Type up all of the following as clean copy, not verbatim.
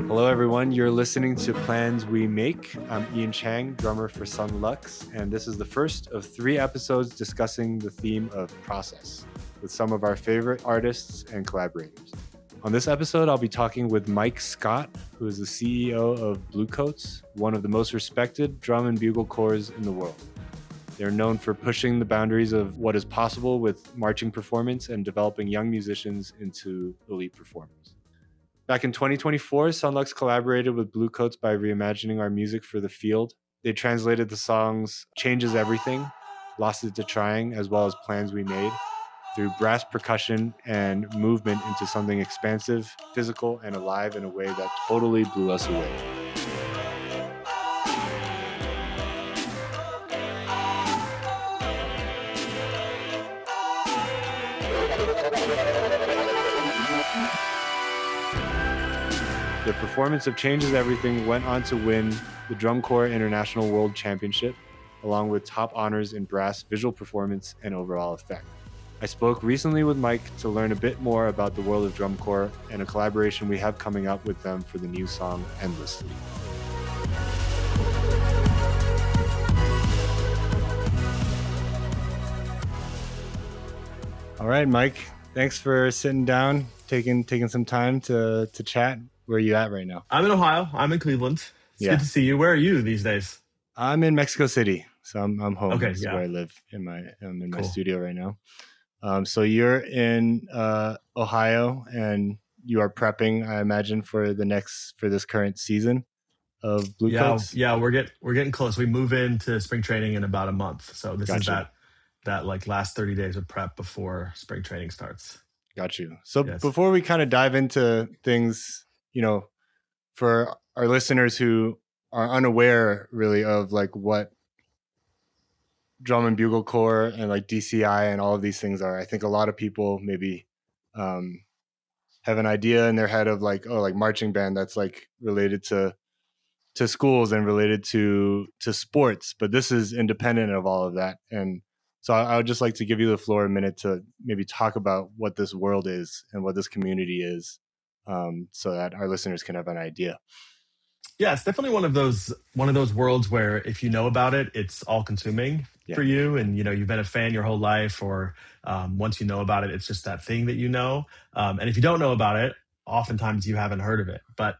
Hello, everyone. You're listening to Plans We Make. I'm Ian Chang, drummer for Son Lux, and this is the first of 3 episodes discussing the theme of process with some of our favorite artists and collaborators. On this episode, I'll be talking with Mike Scott, who is the CEO of Bluecoats, one of the most respected drum and bugle corps in the world. They're known for pushing the boundaries of what is possible with marching performance and developing young musicians into elite performers. Back in 2024, Son Lux collaborated with Bluecoats by reimagining our music for the field. They translated the songs Changes Everything, Lost It to Trying, as well as Plans We Made, through brass percussion and movement into something expansive, physical, and alive in a way that totally blew us away. The performance of Changes Everything went on to win the Drum Corps International World Championship, along with top honors in brass, visual performance, and overall effect. I spoke recently with Mike to learn a bit more about the world of drum corps and a collaboration we have coming up with them for the new song, Endlessly. All right, Mike, thanks for sitting down, taking some time to chat. Where are you at right now? I'm in Ohio. I'm in Cleveland. It's good to see you. Where are you these days? I'm in Mexico City, so I'm home. Okay, This is where I live. I'm in my Cool. studio right now. So you're in Ohio, and you are prepping, I imagine, for this current season of Bluecoats. Yeah, we're getting close. We move into spring training in about a month, so this is that like last 30 days of prep before spring training starts. Got you. So Before we kind of dive into things, for our listeners who are unaware really of like what drum and bugle corps and like DCI and all of these things are, I think a lot of people maybe have an idea in their head of like, oh, like marching band, that's like related to schools and related to sports, but this is independent of all of that. And so I would just like to give you the floor a minute to maybe talk about what this world is and what this community is, so that our listeners can have an idea. Yeah, it's definitely one of those worlds where if you know about it, it's all consuming for you, and you've been a fan your whole life, or once you know about it, it's just that thing that you know. And if you don't know about it, oftentimes you haven't heard of it. But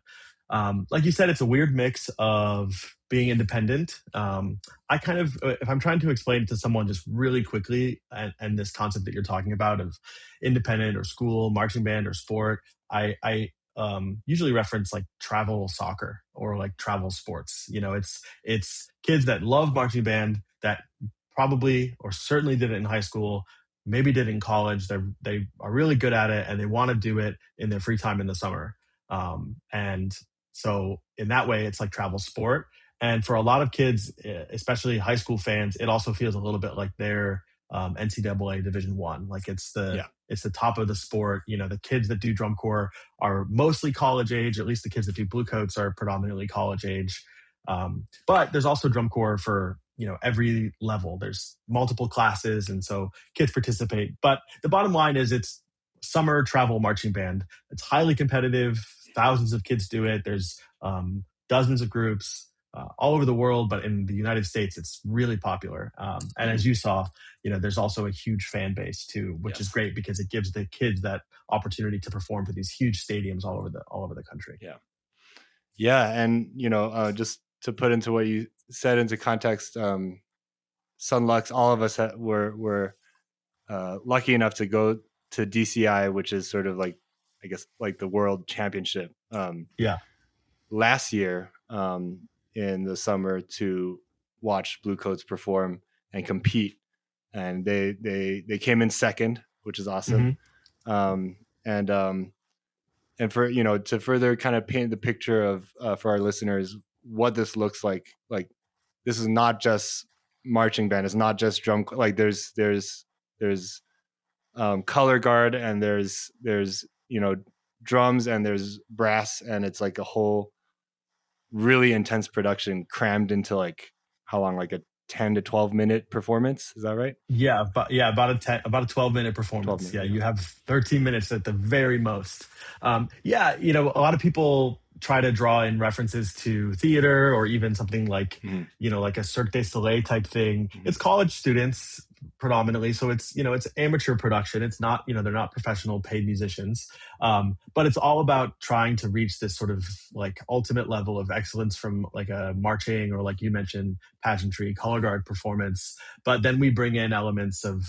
like you said, it's a weird mix of being independent. I kind of, if I'm trying to explain to someone just really quickly, and this concept that you're talking about of independent or school, marching band or sport, I usually reference like travel soccer or like travel sports. It's kids that love marching band that probably or certainly did it in high school, maybe did it in college. They are really good at it and they want to do it in their free time in the summer. And so in that way, it's like travel sport. And for a lot of kids, especially high school fans, it also feels a little bit like their NCAA Division I. Like it's the top of the sport. The kids that do drum corps are mostly college age. At least the kids that do Bluecoats are predominantly college age. But there's also drum corps for every level. There's multiple classes, and so kids participate. But the bottom line is it's summer travel marching band. It's highly competitive. Thousands of kids do it. There's dozens of groups all over the world, but in the United States, it's really popular. And as you saw, there's also a huge fan base too, which is great because it gives the kids that opportunity to perform for these huge stadiums all over the country. Yeah, and just to put into what you said into context, Son Lux, all of us were lucky enough to go to DCI, which is sort of like, I guess, like the world championship. Last year, in the summer, to watch Bluecoats perform and compete, and they came in second, which is awesome. And for to further kind of paint the picture of for our listeners what this looks like this is not just marching band, it's not just drum, like there's color guard, and there's drums, and there's brass, and it's like a whole really intense production crammed into like how long, like a 10 to 12 minute performance. Is that right? About a 12-minute performance. 12 minutes, you have 13 minutes at the very most. A lot of people try to draw in references to theater or even something like, like a Cirque du Soleil type thing. It's college students predominantly, so it's it's amateur production. It's not they're not professional paid musicians, but it's all about trying to reach this sort of like ultimate level of excellence from like a marching or, like you mentioned, pageantry, color guard performance. But then we bring in elements of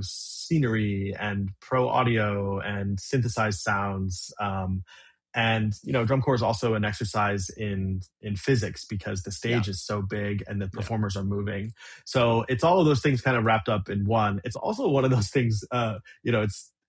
scenery and pro audio and synthesized sounds. And drum corps is also an exercise in physics because the stage is so big and the performers are moving. So it's all of those things kind of wrapped up in one. It's also one of those things,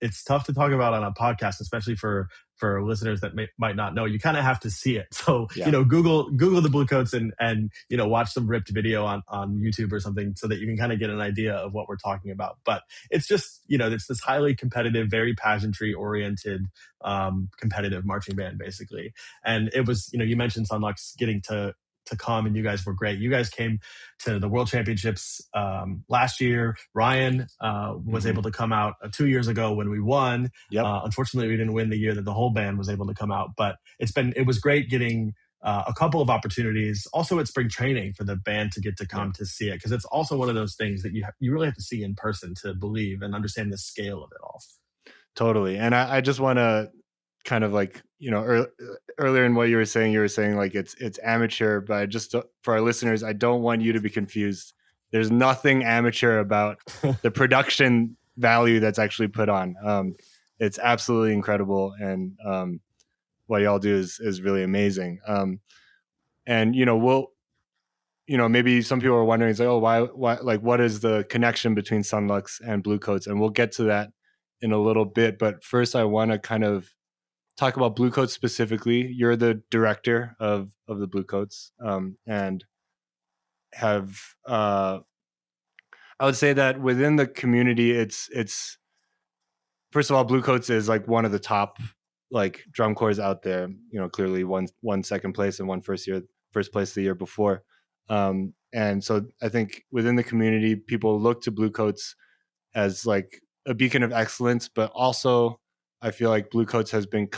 it's tough to talk about on a podcast, especially for listeners that might not know. You kind of have to see it. So Google the Bluecoats and watch some ripped video on YouTube or something so that you can kind of get an idea of what we're talking about. But it's just it's this highly competitive, very pageantry oriented, competitive marching band basically. And it was you mentioned Son Lux getting to come, and you guys were great. You guys came to the World Championships last year. Ryan was able to come out 2 years ago when we won. Unfortunately, we didn't win the year that the whole band was able to come out, but it was great getting a couple of opportunities. Also at spring training for the band to get to come to see it, because it's also one of those things that you really have to see in person to believe and understand the scale of it all. Totally. And I just want to kind of like, earlier in what you were saying like it's amateur, but just for our listeners, I don't want you to be confused. There's nothing amateur about the production value that's actually put on. It's absolutely incredible. And what y'all do is really amazing. And, maybe some people are wondering, it's like, oh, why, like, what is the connection between Son Lux and Bluecoats? And we'll get to that in a little bit. But first, I want to kind of talk about Bluecoats specifically. You're the director of the Bluecoats, and have I would say that within the community, it's first of all, Bluecoats is like one of the top like drum corps out there. Clearly one second place and one first place the year before. And so I think within the community, people look to Bluecoats as like a beacon of excellence, but also I feel like Bluecoats has been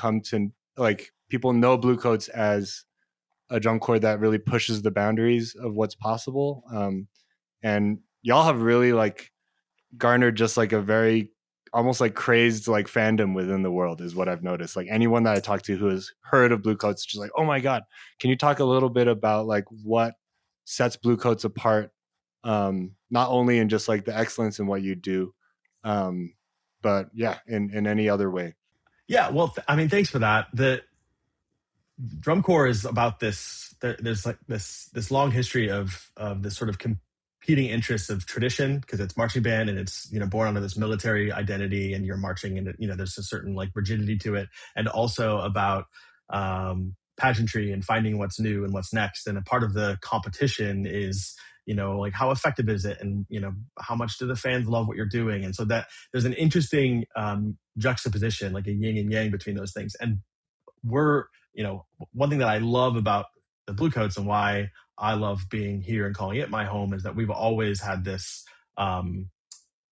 people know Bluecoats as a drum corps that really pushes the boundaries of what's possible. And y'all have really like garnered just like a very almost like crazed like fandom within the world is what I've noticed. Like anyone that I talk to who has heard of Bluecoats is just like, oh my God, can you talk a little bit about like what sets Bluecoats apart? Not only in just like the excellence in what you do, but yeah, in any other way. Yeah, well, thanks for that. The drum corps is about this. There's like this long history of this sort of competing interests of tradition, because it's marching band and it's born under this military identity, and you're marching, and there's a certain like rigidity to it, and also about pageantry and finding what's new and what's next. And a part of the competition is like how effective is it, and how much do the fans love what you're doing. And so that there's an interesting juxtaposition, like a yin and yang between those things. And we're one thing that I love about the Bluecoats and why I love being here and calling it my home is that we've always had this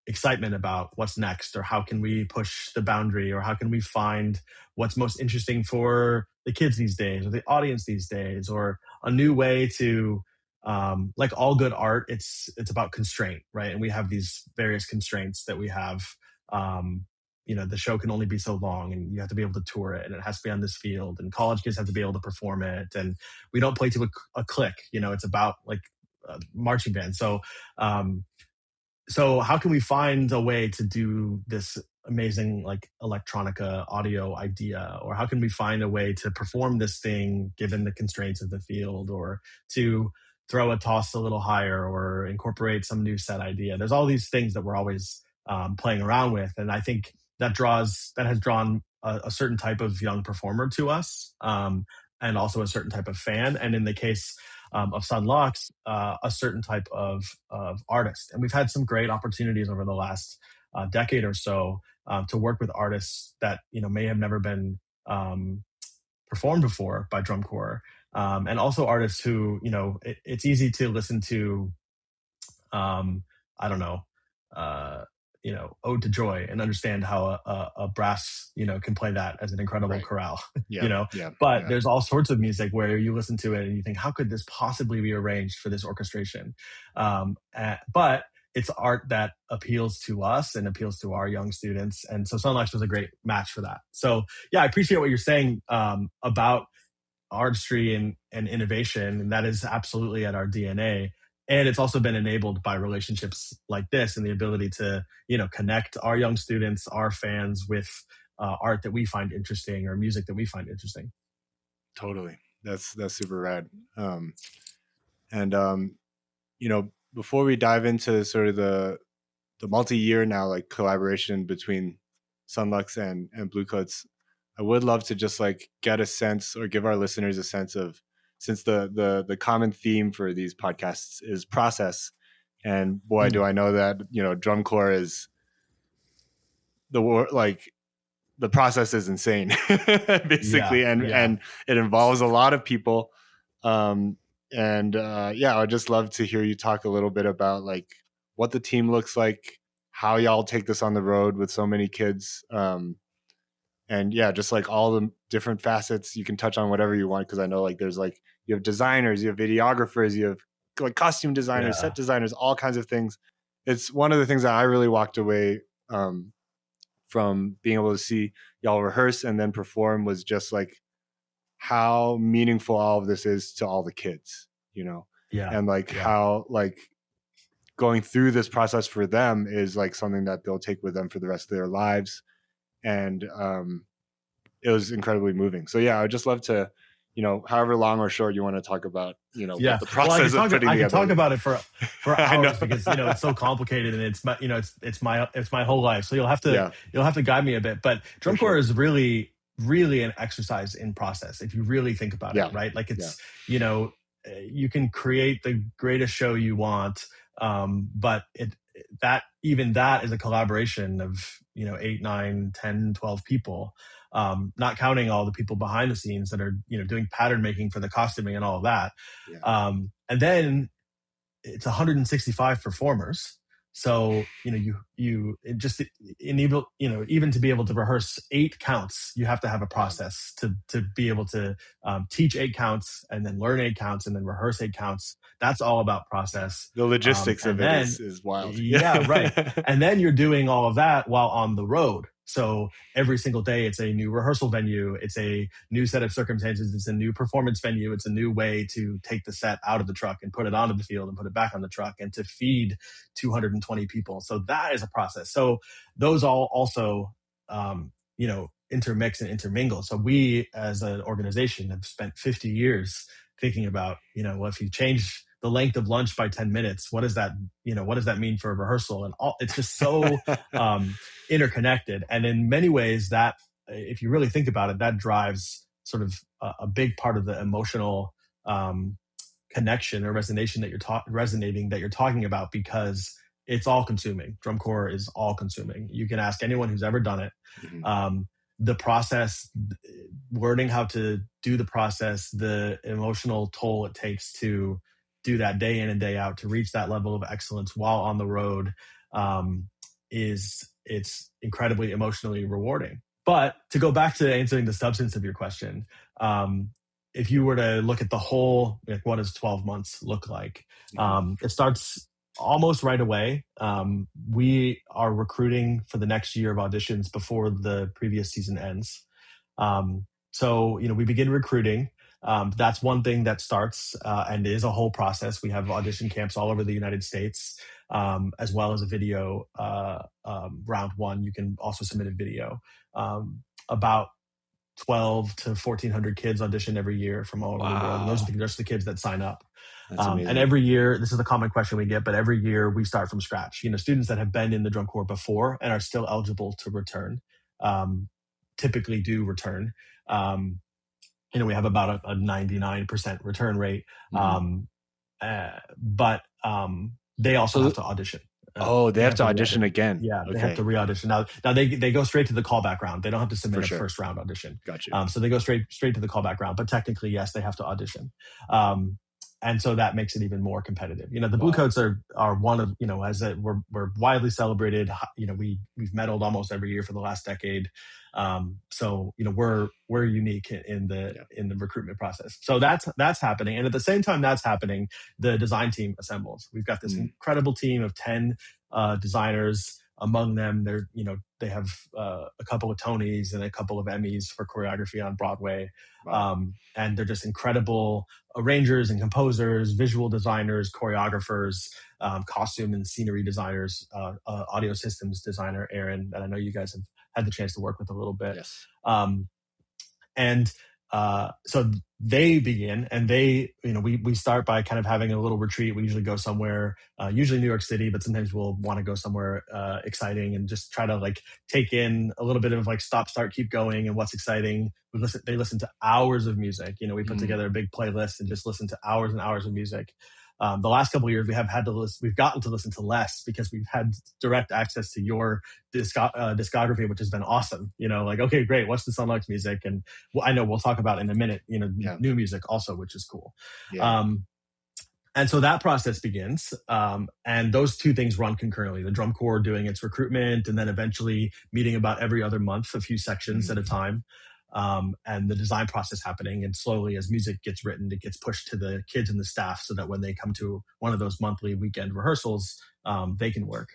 excitement about what's next, or how can we push the boundary, or how can we find what's most interesting for the kids these days, or the audience these days, or a new way to like all good art, it's about constraint, right? And we have these various constraints that we have. The show can only be so long, and you have to be able to tour it, and it has to be on this field, and college kids have to be able to perform it, and we don't play to a click. It's about like marching band. So how can we find a way to do this amazing like electronica audio idea, or how can we find a way to perform this thing given the constraints of the field, or to throw a toss a little higher, or incorporate some new set idea? There's all these things that we're always playing around with, and I think that has drawn a certain type of young performer to us, and also a certain type of fan, and in the case of Son Lux, a certain type of artist. And we've had some great opportunities over the last decade or so to work with artists that may have never been performed before by drum corps, and also artists who it's easy to listen to I don't know ode to joy and understand how a brass, can play that as an incredible chorale, Yeah. But there's all sorts of music where you listen to it and you think, how could this possibly be arranged for this orchestration? But it's art that appeals to us and appeals to our young students. And so Son Lux was a great match for that. So yeah, I appreciate what you're saying about artistry and innovation. And that is absolutely at our DNA. And it's also been enabled by relationships like this and the ability to, connect our young students, our fans with art that we find interesting or music that we find interesting. Totally. That's super rad. Before we dive into sort of the multi-year now, like collaboration between Son Lux and Bluecoats, I would love to just like get a sense or give our listeners a sense of, since the common theme for these podcasts is process, and boy, do I know that, drum corps is the process is insane, basically. And it involves a lot of people. I would just love to hear you talk a little bit about like what the team looks like, how y'all take this on the road with so many kids. Just like all the different facets. You can touch on whatever you want, because I know like there's like, you have designers, you have videographers, you have like costume designers, set designers, all kinds of things. It's one of the things that I really walked away from being able to see y'all rehearse and then perform was just like how meaningful all of this is to all the kids, and like how like going through this process for them is like something that they'll take with them for the rest of their lives. And it was incredibly moving. So yeah, I would just love to, however long or short you want to talk about, what the process of putting together. I can talk about it for hours because it's so complicated, and it's it's my whole life. So you'll have to guide me a bit. But drum corps is really an exercise in process if you really think about it, right? Like it's you can create the greatest show you want, but that is a collaboration of 8, 9, 10, 12 people, not counting all the people behind the scenes that are doing pattern making for the costuming and all of that. And then it's 165 performers. So even to be able to rehearse 8 counts, you have to have a process to be able to teach 8 counts and then learn 8 counts and then rehearse 8 counts. That's all about process. The logistics of it is wild. Yeah, right. And then you're doing all of that while on the road. So every single day, it's a new rehearsal venue. It's a new set of circumstances. It's a new performance venue. It's a new way to take the set out of the truck and put it onto the field and put it back on the truck and to feed 220 people. So that is a process. So those all also, intermix and intermingle. So we as an organization have spent 50 years thinking about, if you change the length of lunch by 10 minutes, what does that mean for a rehearsal? And it's just so interconnected. And in many ways that, if you really think about it, that drives sort of a big part of the emotional connection or resonation that you're talking about, because it's all consuming. Drum corps is all consuming. You can ask anyone who's ever done it. Mm-hmm. The process, learning how to do the process, the emotional toll it takes to do that day in and day out, to reach that level of excellence while on the road, it's incredibly emotionally rewarding. But to go back to answering the substance of your question, if you were to look at the whole, like, what does 12 months look like? It starts almost right away. We are recruiting for the next year of auditions before the previous season ends. So we begin recruiting. That's one thing that starts and is a whole process. We have audition camps all over the United States, as well as a video round one. You can also submit a video. About 12 to 1,400 kids audition every year from all over the world. And those are just the kids that sign up. And every year, this is the common question we get, but every year we start from scratch. Students that have been in the drum corps before and are still eligible to return, typically do return. We have about a 99% return rate. But they also have to audition. They have to audition again. Yeah, they have to re-audition. Now they go straight to the callback round. They don't have to submit a first round audition. Gotcha. So they go straight to the callback round. But technically, yes, they have to audition. And so that makes it even more competitive. The Wow. Bluecoats are one of, we're widely celebrated. We've medaled almost every year for the last decade. So we're unique in the recruitment process. So that's happening, and at the same time that's happening, the design team assembles. We've got this incredible team of 10 designers. Among them, they have a couple of Tonys and a couple of Emmys for choreography on Broadway. Wow. And they're just incredible arrangers and composers, visual designers, choreographers, costume and scenery designers, audio systems designer Aaron, that I know you guys have had the chance to work with a little bit. Yes. And so they begin, and we start by kind of having a little retreat. We usually go somewhere, usually New York City, but sometimes we'll want to go somewhere exciting and just try to like take in a little bit of like stop, start, keep going, and what's exciting. They listen to hours of music. We put together a big playlist and just listen to hours and hours of music. The last couple of years, we've gotten to listen to less because we've had direct access to your discography, which has been awesome. Okay, great. What's the Son Lux music? And I know we'll talk about in a minute, new music also, which is cool. Yeah. And so that process begins. And those two things run concurrently, the drum corps doing its recruitment and then eventually meeting about every other month, a few sections at a time. And the design process happening. And slowly as music gets written, it gets pushed to the kids and the staff so that when they come to one of those monthly weekend rehearsals, they can work.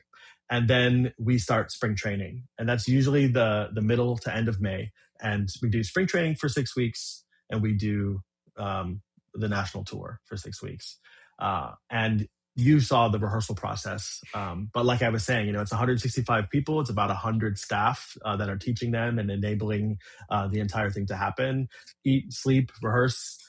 And then we start spring training. And that's usually the middle to end of May. And we do spring training for 6 weeks, and we do the national tour for 6 weeks. And you saw the rehearsal process. But like I was saying, it's 165 people. It's about 100 staff that are teaching them and enabling the entire thing to happen. Eat, sleep, rehearse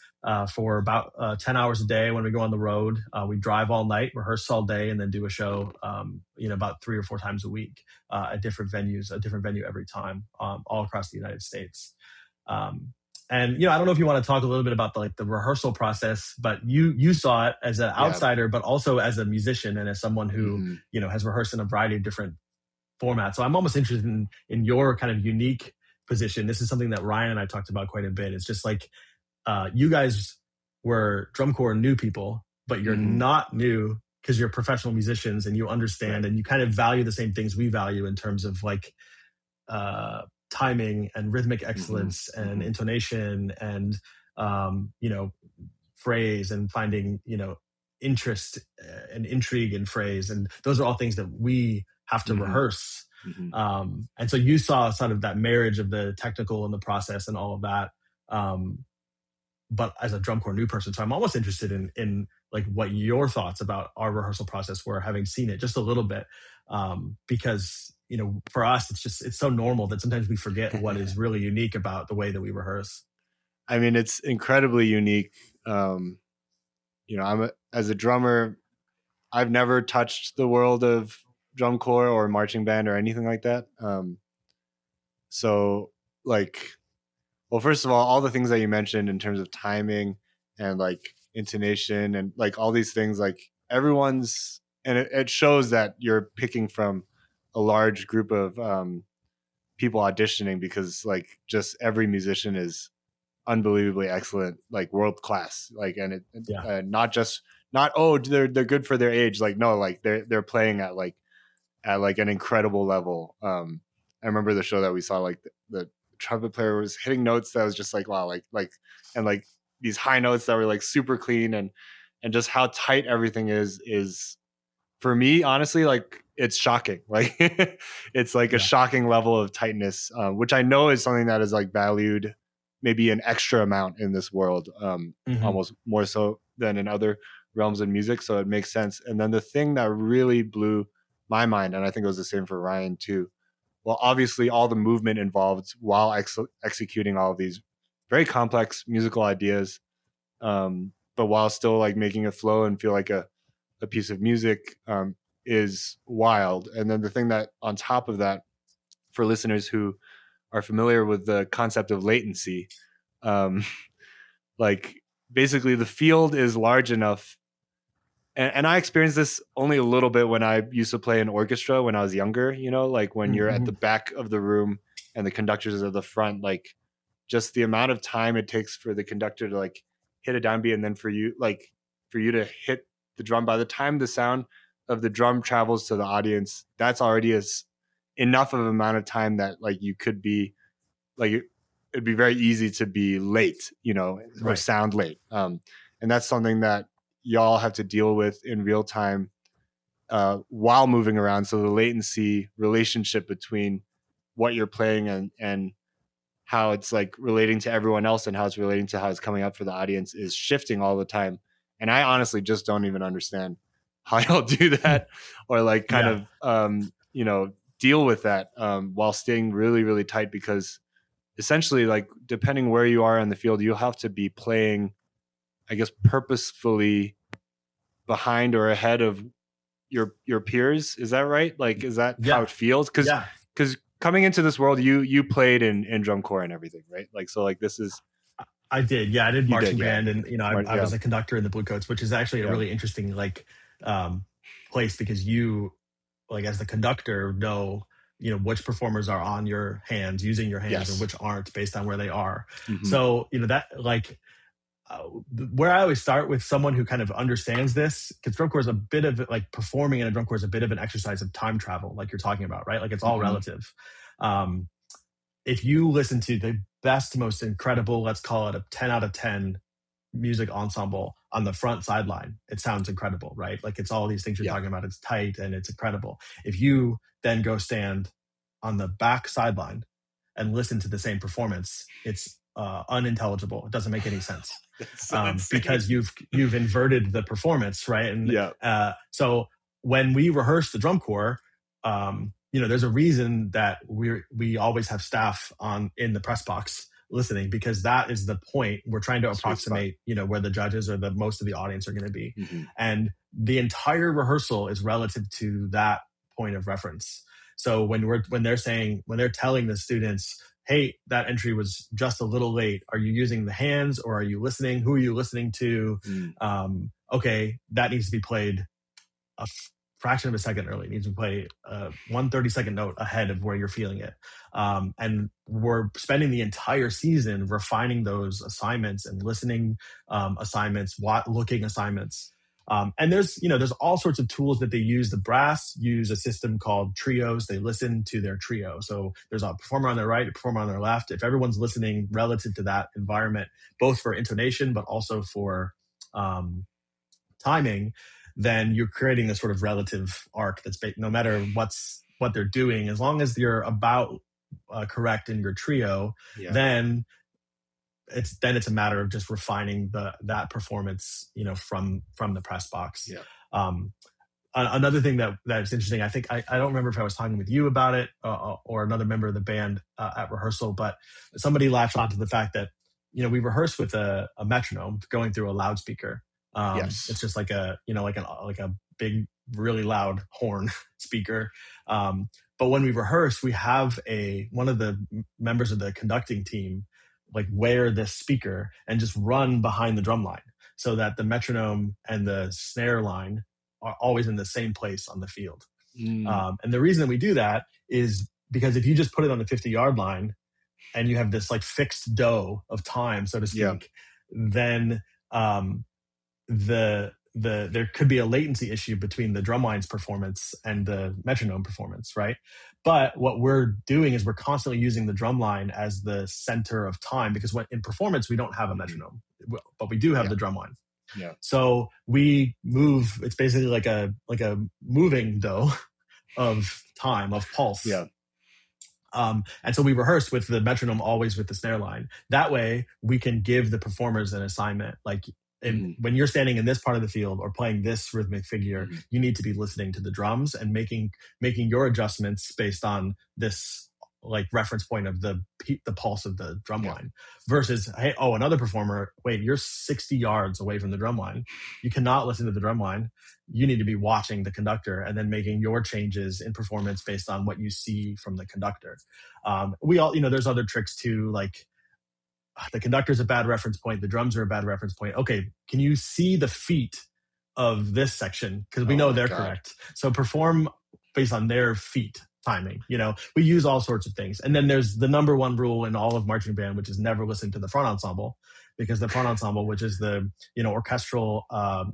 for about 10 hours a day when we go on the road. We drive all night, rehearse all day, and then do a show, about 3 or 4 times a week at different venues, a different venue every time, all across the United States. And I don't know if you want to talk a little bit about the rehearsal process, but you saw it as an outsider, but also as a musician and as someone who has rehearsed in a variety of different formats. So I'm almost interested in your kind of unique position. This is something that Ryan and I talked about quite a bit. It's just like you guys were drum corps new people, but you're not new because you're professional musicians and you understand and you kind of value the same things we value in terms of like timing and rhythmic excellence and intonation and phrase and finding interest and intrigue in phrase, and those are all things that we have to rehearse. And so you saw sort of that marriage of the technical and the process and all of that, but as a drum corps new person. So I'm almost interested in like what your thoughts about our rehearsal process were, having seen it just a little bit, because for us, it's so normal that sometimes we forget what is really unique about the way that we rehearse. I mean, it's incredibly unique. As a drummer, I've never touched the world of drum corps or marching band or anything like that. So like, well, first of all the things that you mentioned in terms of timing and like intonation and like all these things, like everyone's, and it shows that you're picking from a large group of people auditioning, because like just every musician is unbelievably excellent, like world class, like, and they're good for their age, like no, like they're playing at an incredible level. I remember the show that we saw, like the trumpet player was hitting notes that was just like wow, and like these high notes that were like super clean, and just how tight everything is for me, honestly, like it's shocking. Like it's like a shocking level of tightness, which I know is something that is like valued maybe an extra amount in this world, almost more so than in other realms of music. So it makes sense. And then the thing that really blew my mind, and I think it was the same for Ryan too, well, obviously all the movement involved while executing all of these very complex musical ideas, but while still like making it flow and feel like a piece of music, is wild. And then the thing that on top of that, for listeners who are familiar with the concept of latency, like basically the field is large enough, and I experienced this only a little bit when I used to play in orchestra when I was younger, like when you're at the back of the room and the conductors are at the front, like just the amount of time it takes for the conductor to like hit a downbeat and then for you, like for you to hit the drum. By the time the sound of the drum travels to the audience, that's already enough of an amount of time that like you could be like it'd be very easy to be late, or Right. sound late. And that's something that y'all have to deal with in real time while moving around. So the latency relationship between what you're playing and how it's like relating to everyone else and how it's relating to how it's coming up for the audience is shifting all the time. And I honestly just don't even understand how y'all do that or like kind of, deal with that while staying really, really tight, because essentially, like, depending where you are in the field, you'll have to be playing, I guess, purposefully behind or ahead of your peers. Is that right? Like, is that how it feels? Because coming into this world, you played in drum corps and everything, right? Like, so like this is. I did. Yeah, I did marching band, and I was a conductor in the Bluecoats, which is actually a really interesting place, because you, like, as the conductor, know which performers are on your hands, using your hands, and which aren't, based on where they are. Mm-hmm. So that like where I always start with someone who kind of understands this, because drum corps is a bit of like performing in a drum corps is a bit of an exercise of time travel, like you're talking about, right? Like it's all relative. If you listen to the best, most incredible, let's call it a 10 out of 10 music ensemble on the front sideline, it sounds incredible, right? Like it's all these things you're talking about. It's tight and it's incredible. If you then go stand on the back sideline and listen to the same performance, it's unintelligible. It doesn't make any sense. Because you've inverted the performance, right? And so when we rehearse the drum corps, there's a reason that we always have staff in the press box listening, because that is the point. We're trying to approximate, where the judges or the most of the audience are going to be. Mm-hmm. And the entire rehearsal is relative to that point of reference. So when they're telling the students, hey, that entry was just a little late, are you using the hands or are you listening? Who are you listening to? Okay, that needs to be played a fraction of a second early. It needs to play 1 30-second note ahead of where you're feeling it. And we're spending the entire season refining those assignments and listening assignments, looking assignments. And there's all sorts of tools that they use. The brass use a system called trios. They listen to their trio. So there's a performer on their right, a performer on their left. If everyone's listening relative to that environment, both for intonation, but also for timing, then you're creating this sort of relative arc that's no matter what they're doing, as long as you're about correct in your trio, then it's a matter of just refining that performance, from the press box. Another thing that's interesting, I think I don't remember if I was talking with you about it or another member of the band at rehearsal, but somebody latched onto the fact that we rehearse with a metronome going through a loudspeaker. It's just like a big, really loud horn speaker. But when we rehearse, we have one of the members of the conducting team like wear this speaker and just run behind the drum line, so that the metronome and the snare line are always in the same place on the field. And the reason we do that is because if you just put it on the 50-yard line and you have this like fixed dough of time, so to speak, then there could be a latency issue between the drumline's performance and the metronome performance, right? But what we're doing is we're constantly using the drumline as the center of time, because in performance we don't have a metronome, but we do have the drumline. So we move. It's basically like a moving dough of time, of pulse. And so we rehearse with the metronome always with the snare line. That way we can give the performers an assignment, like. When you're standing in this part of the field or playing this rhythmic figure, you need to be listening to the drums and making your adjustments based on this like reference point of the pulse of the drum line. Versus, hey, another performer, wait, you're 60 yards away from the drum line. You cannot listen to the drum line. You need to be watching the conductor and then making your changes in performance based on what you see from the conductor. We all, there's other tricks too, like the conductor's a bad reference point, the drums are a bad reference point. Okay, can you see the feet of this section? Because we know they're correct. So perform based on their feet timing. We use all sorts of things. And then there's the number one rule in all of marching band, which is never listen to the front ensemble, because the front ensemble, which is the orchestral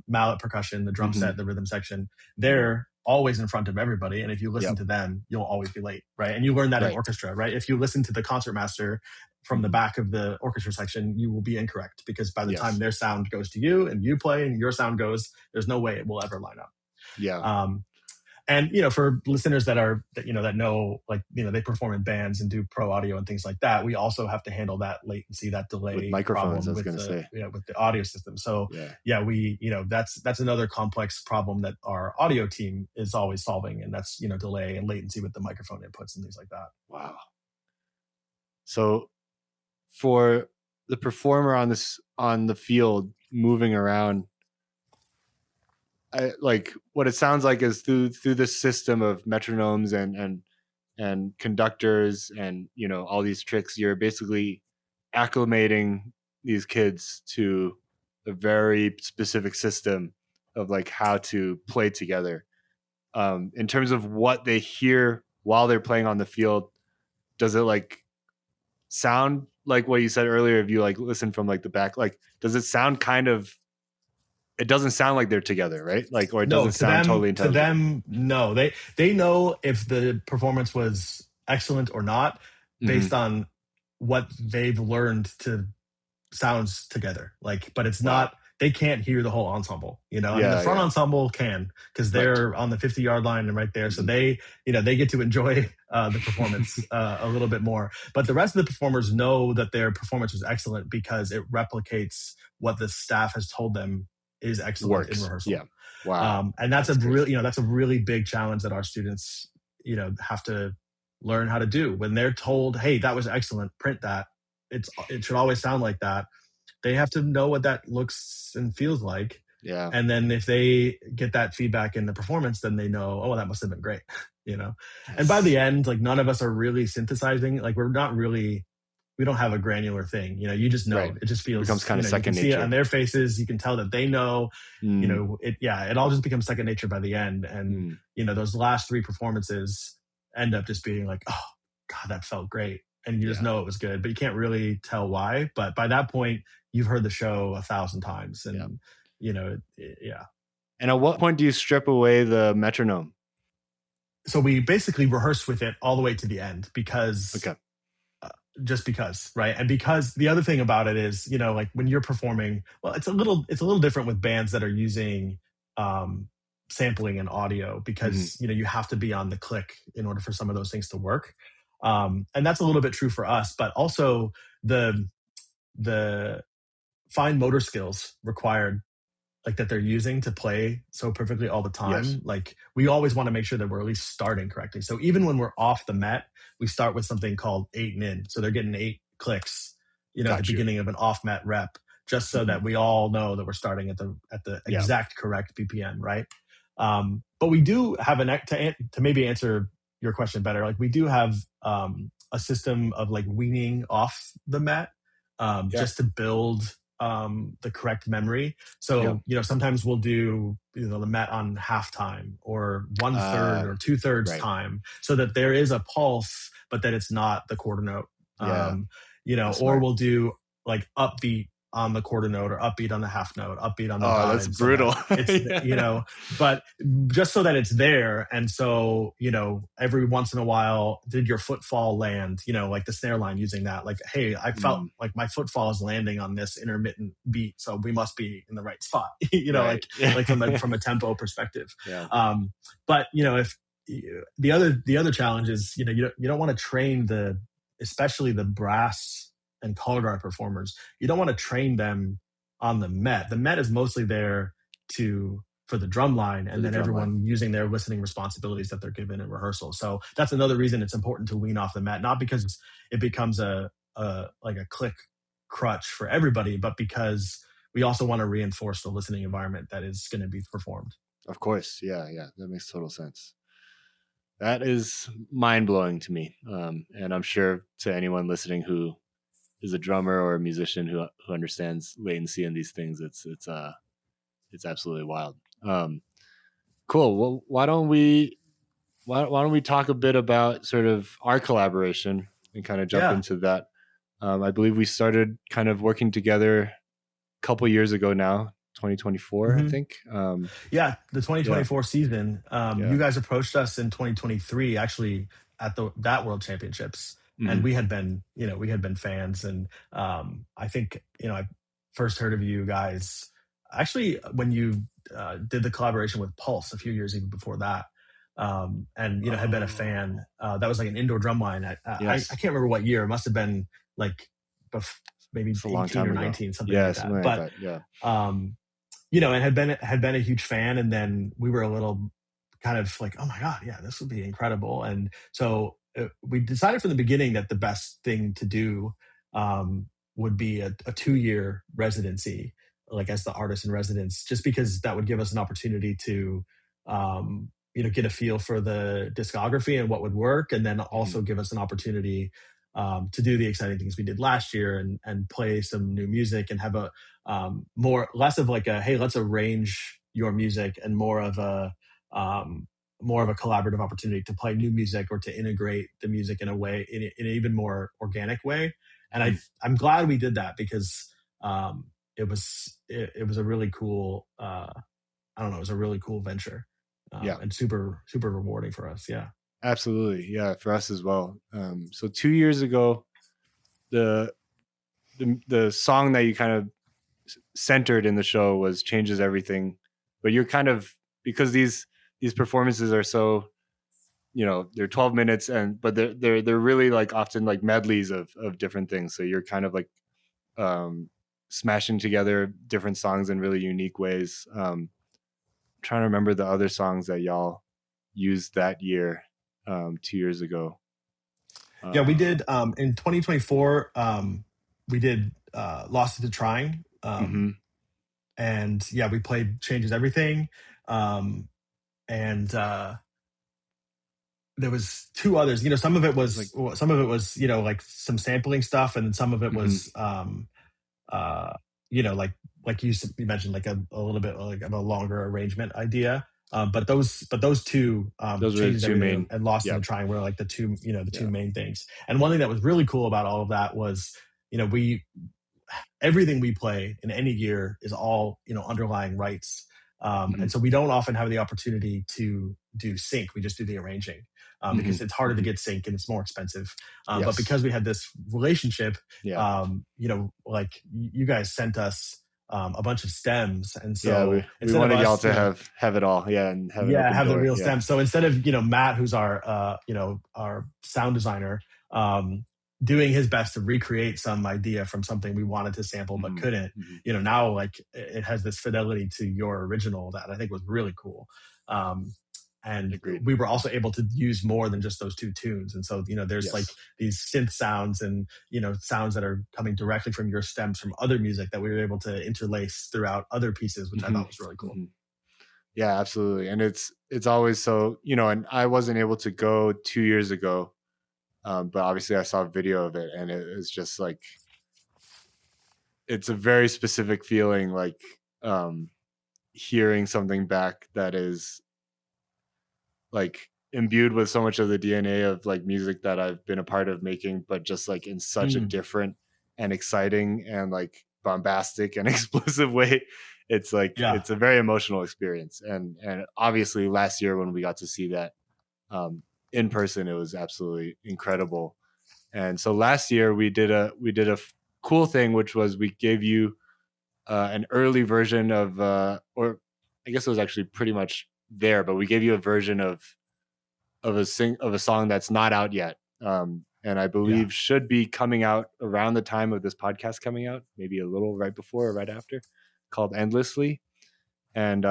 mallet percussion, the drum Mhm. set, the rhythm section, they're always in front of everybody, and if you listen Yep. to them, you'll always be late, right? And you learn that in Right. orchestra, right? If you listen to the concertmaster from the back of the orchestra section, you will be incorrect, because by the time Yes. their sound goes to you and you play and your sound goes, there's no way it will ever line up. Yeah. And for listeners that know, like, they perform in bands and do pro audio and things like that, we also have to handle that latency, that delay With microphones, problem I was going to say. with the audio system. So we that's another complex problem that our audio team is always solving, and that's delay and latency with the microphone inputs and things like that. Wow. So for the performer on the field moving around, like what it sounds like is through this system of metronomes and conductors and all these tricks, you're basically acclimating these kids to a very specific system of like how to play together. In terms of what they hear while they're playing on the field, does it like sound like what you said earlier? If you like listen from like the back, like does it sound kind of, it doesn't sound like they're together, right? Like, or it No, doesn't sound totally to intelligible. them, no. They know if the performance was excellent or not based on what they've learned to sounds together. Like, but it's not, they can't hear the whole ensemble. I mean, the front ensemble can, because they're on the 50-yard line and right there. So they get to enjoy the performance a little bit more. But the rest of the performers know that their performance was excellent because it replicates what the staff has told them is excellent in rehearsal. Yeah. Wow. And that's a really, that's a really big challenge that our students, have to learn how to do. When they're told, hey, that was excellent, print that. It should always sound like that. They have to know what that looks and feels like. Yeah. And then if they get that feedback in the performance, then they know, oh, that must have been great. Yes. And by the end, like, none of us are really synthesizing. Like, we don't have a granular thing. You just know. Right. It just feels, it becomes kind of second nature. You can see it on their faces. You can tell that they know. It all just becomes second nature by the end. And those last three performances end up just being like, oh God, that felt great. And you just know it was good, but you can't really tell why. But by that point, you've heard the show 1,000 times, and And at what point do you strip away the metronome? So we basically rehearse with it all the way to the end, because just because, right? And because the other thing about it is, like when you're performing, well, it's a little different with bands that are using sampling and audio, because you have to be on the click in order for some of those things to work. And that's a little bit true for us, but also the fine motor skills required, like, that they're using to play so perfectly all the time. Yes. Like, we always want to make sure that we're at least starting correctly. So even when we're off the Met, we start with something called 8 and in. So they're getting 8 clicks, at the beginning of an off Met rep, just so that we all know that we're starting at the exact correct BPM, right? But we do have to maybe answer your question better. Like, we do have a system of like weaning off the Met just to build the correct memory. So, sometimes we'll do, the Met on halftime or 1/3 or 2/3 time, so that there is a pulse, but that it's not the quarter note. Or we'll do like upbeat on the quarter note or upbeat on the half note, upbeat on the dime. That's brutal. So that it's, but just so that it's there. And so, every once in a while, did your footfall land, like the snare line, using that, like, hey, I felt like my footfall is landing on this intermittent beat, so we must be in the right spot, like from a tempo perspective. But, if the other challenge is, you don't want to train especially the brass and color guard performers, you don't want to train them on the Met. The Met is mostly there for the drum line, and then everyone using their listening responsibilities that they're given in rehearsal. So that's another reason it's important to wean off the Met, not because it becomes like a click crutch for everybody, but because we also want to reinforce the listening environment that is going to be performed. Of course. Yeah. That makes total sense. That is mind-blowing to me. And I'm sure to anyone listening who is a drummer or a musician who understands latency and these things, it's absolutely wild. Cool. Well, why don't we talk a bit about sort of our collaboration and kind of jump into that? I believe we started kind of working together a couple years ago now, 2024, I Mm-hmm. think. Yeah, the 2024 season. Yeah. You guys approached us in 2023, actually at that World Championships, and Mhm. we had been fans, and I think I first heard of you guys actually when you did the collaboration with Pulse a few years even before that, and had been a Oh, fan. That was like an indoor drum line. I yes. can't remember what year. It must have been like maybe It's a long 18 time or ago. 19, something Yeah, like something that. like But that. Yeah. um, and had been a huge fan, and then we were a little kind of like, oh my god, yeah, this would be incredible. And so we decided from the beginning that the best thing to do would be a 2-year residency, like as the artist in residence, just because that would give us an opportunity to get a feel for the discography and what would work, and then Mhm. also give us an opportunity to do the exciting things we did last year, and play some new music, and have a less of like a, hey, let's arrange your music, and more of a collaborative opportunity to play new music or to integrate the music in a way, in an even more organic way. And Mhm. I'm glad we did that, because it was a really cool, I don't know, it was a really cool venture, Yeah. and super super rewarding for us. Yeah. Absolutely. Yeah, for us as well. So 2 years ago, the the song that you kind of centered in the show was "Changes Everything," but you're kind of, because these performances are so, they're 12 minutes, and but they're really like often like medleys of different things. So you're kind of like um, smashing together different songs in really unique ways. Trying to remember the other songs that y'all used that year, 2 years ago. Yeah, we Uh, did in 2024. We did Lost to Trying. mhm. And yeah, we played Changes Everything. And There was two others. There's like, Some of it was like some sampling stuff, and some of it mhm. was uh, you mentioned, like a little bit like of a longer arrangement idea. But those two, Those were the Changes two Everything main. and Lost in Yeah, the Trying, were like the two yeah. main things. And one thing that was really cool about all of that was, we everything we play in any gear is all underlying rights, and Mhm. so we don't often have the opportunity to do sync. We just do the arranging, because Mhm. it's harder to Mhm. get sync and it's more expensive. But Yes. because we had this relationship, Yeah. like you guys sent us a bunch of stems, and Yeah. We so we instead of wanted y'all us, to have it all. Yeah, and have an yeah, open have the door. real Yeah. stems. So instead of Matt, who's our sound designer, um, doing his best to recreate some idea from something we wanted to sample but Mhm. couldn't, Mhm. now like it has this fidelity to your original that I think was really cool. Um, and Agreed. we were also able to use more than just those two tunes. And so there's like Yes. these synth sounds, and sounds that are coming directly from your stems from other music that we were able to interlace throughout other pieces, which I Mhm. thought was really cool. Mhm. Yeah, absolutely. And it's always so, and I wasn't able to go 2 years ago, but obviously I saw a video of it, and it is just like, it's a very specific feeling, like um, hearing something back that is like imbued with so much of the DNA of like music that I've been a part of making, but just like in such a Mm, different and exciting and like bombastic and explosive way. It's like yeah. it's a very emotional experience, and obviously last year when we got to see that um, in person, it was absolutely incredible. And so last year we did a cool thing, which was we gave you an early version of, or I guess it was actually pretty much there, but we gave you a version of a song that's not out yet, and I Yeah. believe should be coming out around the time of this podcast coming out, maybe a little right before or right after, called "Endlessly." And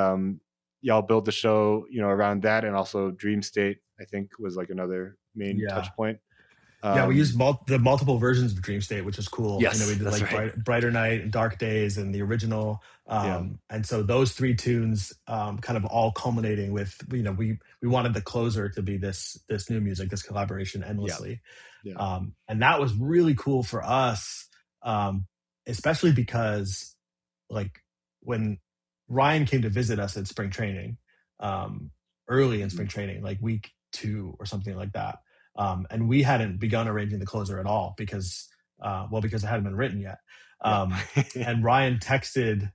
y'all built the show, around that, and also Dream State, I think, was like another main Yeah. touch point. Yeah, we used Um, the multiple versions of Dream State, which is cool. We yes, did that's like right. Brighter Night and Dark Days and the original. Yeah, And so those three tunes, kind of all culminating with, we wanted the closer to be this new music, this collaboration, yeah, Endlessly. yeah. And that was really cool for us, especially because, like, when Ryan came to visit us at spring training, um, early in Hmm. spring training, like week 2 or something like that, and we hadn't begun arranging the closer at all, because well, because it hadn't been written yet. Yeah. And Ryan texted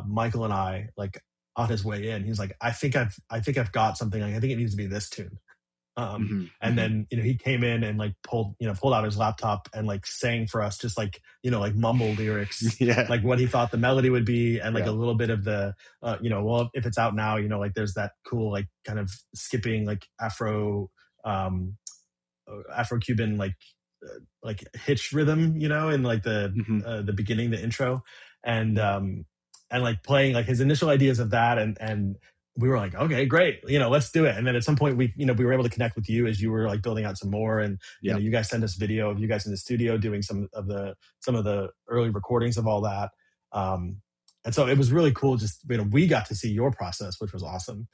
Michael and I like on his way in. He's like, I think I've got something. Like, I think it needs to be this tune. And then he came in and like pulled out his laptop and like sang for us, just like like mumble lyrics, Yeah. like what he thought the melody would be, and like a little bit of the well, if it's out now, like there's that cool like kind of skipping like Afro-Cuban like hitch rhythm, in like the beginning, the intro, and like playing like his initial ideas of that, and we were like, okay, great, let's do it. And then at some point we were able to connect with you as you were like building out some more, and you guys sent us video of you guys in the studio doing some of the early recordings of all that. And so it was really cool. Just we got to see your process, which was awesome.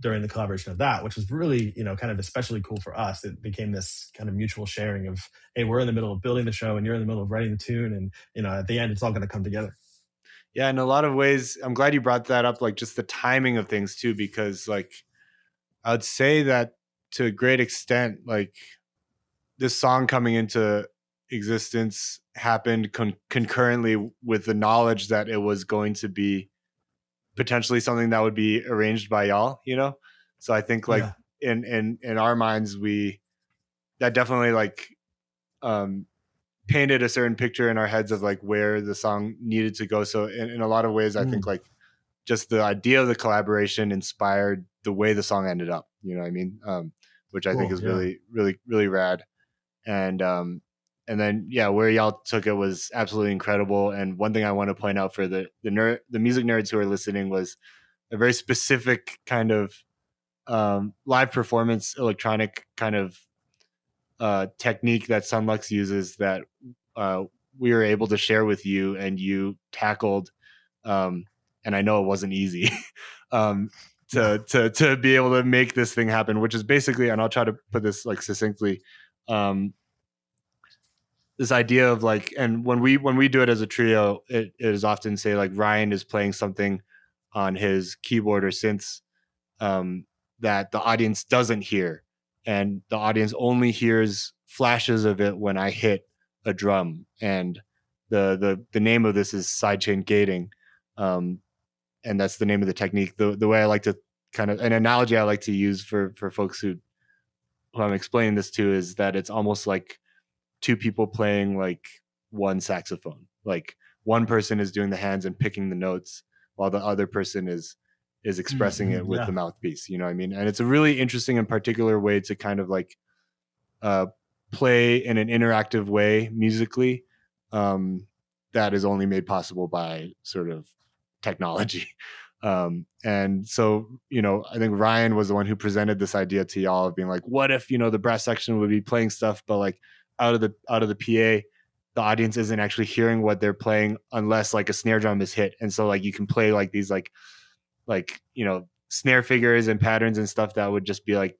During the collaboration of that, which was really, kind of especially cool for us. It became this kind of mutual sharing of, hey, we're in the middle of building the show and you're in the middle of writing the tune. And, at the end, it's all going to come together. Yeah. In a lot of ways, I'm glad you brought that up, like just the timing of things too, because like, I would say that to a great extent, like this song coming into existence happened concurrently with the knowledge that it was going to be potentially something that would be arranged by y'all, So I think like in our minds, that definitely like painted a certain picture in our heads of like where the song needed to go. So in a lot of ways, I think like just the idea of the collaboration inspired the way the song ended up, you know what I mean? Which I think is really, really, really rad. And then where y'all took it was absolutely incredible. And one thing I want to point out for the music nerds who are listening was a very specific kind of live performance electronic kind of technique that Son Lux uses that we were able to share with you, and you tackled. And I know it wasn't easy to be able to make this thing happen, which is basically, and I'll try to put this like succinctly. This idea of like, and when we do it as a trio, it is often say like Ryan is playing something on his keyboard or synths that the audience doesn't hear, and the audience only hears flashes of it when I hit a drum. And the name of this is sidechain-gating, and that's the name of the technique. The way I like to kind of, an analogy I like to use for folks who I'm explaining this to is that it's almost like two people playing like one saxophone. Like one person is doing the hands and picking the notes while the other person is expressing it with the mouthpiece, you know what I mean? And it's a really interesting and particular way to kind of like play in an interactive way musically that is only made possible by sort of technology. And so, I think Ryan was the one who presented this idea to y'all of being like, what if, the brass section would be playing stuff, but like out of the PA, the audience isn't actually hearing what they're playing unless like a snare drum is hit. And so like you can play like these like snare figures and patterns and stuff that would just be like,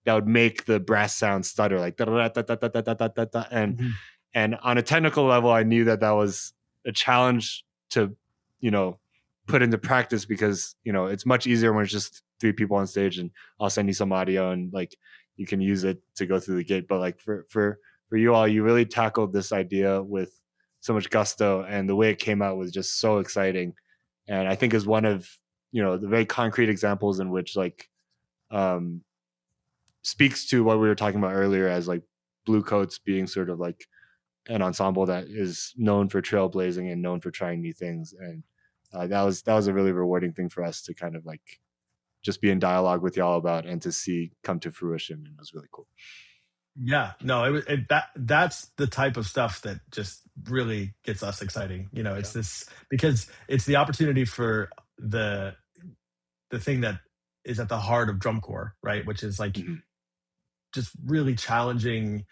that would make the brass sound stutter like and on a technical level, I knew that was a challenge to put into practice, because it's much easier when it's just three people on stage and I'll send you some audio and like you can use it to go through the gate. But like for you all, you really tackled this idea with so much gusto, and the way it came out was just so exciting. And I think is one of the very concrete examples in which like speaks to what we were talking about earlier as like Bluecoats being sort of like an ensemble that is known for trailblazing and known for trying new things. And that was a really rewarding thing for us to kind of like just be in dialogue with y'all about and to see come to fruition. And it was really cool. Yeah, no, that's the type of stuff that just really gets us exciting. It's this, because it's the opportunity for the thing that is at the heart of drum corps, right? Which is like just really challenging,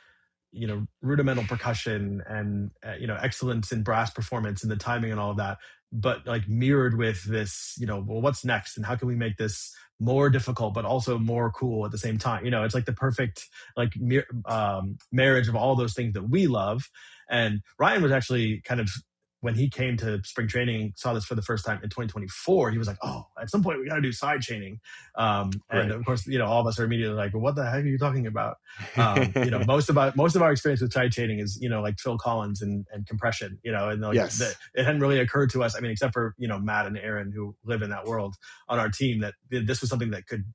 rudimental percussion and, excellence in brass performance and the timing and all of that, but like mirrored with this, well, what's next and how can we make this more difficult, but also more cool at the same time? It's like the perfect like marriage of all those things that we love. And Ryan was actually kind of when he came to spring training, saw this for the first time in 2024, he was like, "Oh, at some point we got to do side chaining." And Right. of course, all of us are immediately like, well, "What the heck are you talking about?" Most of our experience with side chaining is like Phil Collins and compression, and like Yes. it hadn't really occurred to us. I mean, except for Matt and Aaron who live in that world on our team, that this was something that could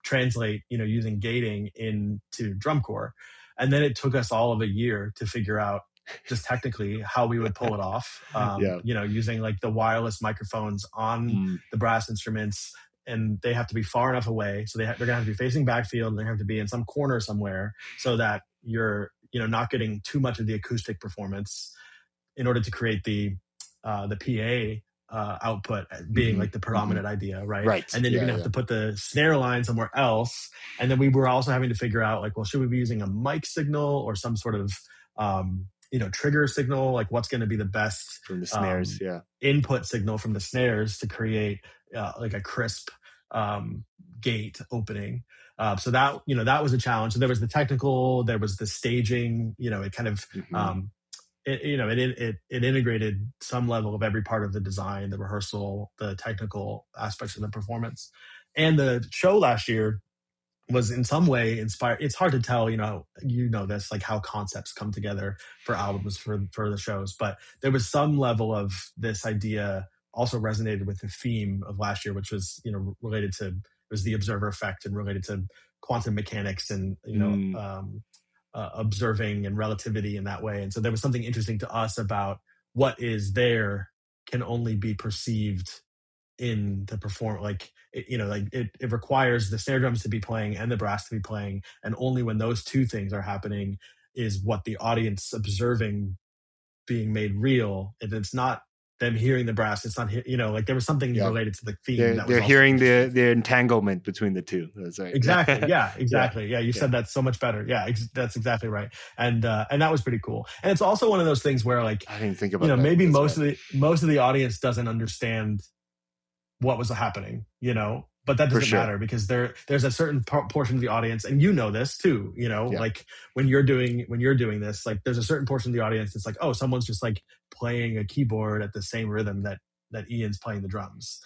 translate using gating into drum corps. And then it took us all of a year to figure out just technically how we would pull it off, Yeah. using like the wireless microphones on Mm. the brass instruments, and they have to be far enough away. So they're going to have to be facing backfield, and they have to be in some corner somewhere so that you're, not getting too much of the acoustic performance in order to create the PA output being Mm-hmm. like the Mm-hmm. predominant idea, right? Right. And then you're Yeah. gonna have to put the snare line somewhere else. And then we were also having to figure out like, well, should we be using a mic signal or some sort of trigger signal? Like, what's going to be the best From the snares. Yeah. input signal from the snares to create like a crisp gate opening. So that was a challenge. So there was the technical, there was the staging. It kind of Mm-hmm. it integrated some level of every part of the design, the rehearsal, the technical aspects of the performance. And the show last year was in some way inspired. It's hard to tell, this, like how concepts come together for albums, for the shows, but there was some level of this idea also resonated with the theme of last year, which was, related to, it was the observer effect and related to quantum mechanics and, Mm. observing and relativity in that way. And so there was something interesting to us about what is there can only be perceived in the perform, like it requires the snare drums to be playing and the brass to be playing, and only when those two things are happening is what the audience observing being made real. If it's not them hearing the brass, it's not like there was something Yeah. related to the theme that was They're also hearing the entanglement between the two. That's right. exactly. Yeah, exactly. Yeah, you Yeah. said that so much better. Yeah, that's exactly right. And that was pretty cool. And it's also one of those things where like, I didn't even think about that. maybe That's most of the audience doesn't understand what was happening, but that doesn't matter because there's a certain portion of the audience, and this too, like when you're doing this, like there's a certain portion of the audience that's like, oh, someone's just like playing a keyboard at the same rhythm that Ian's playing the drums,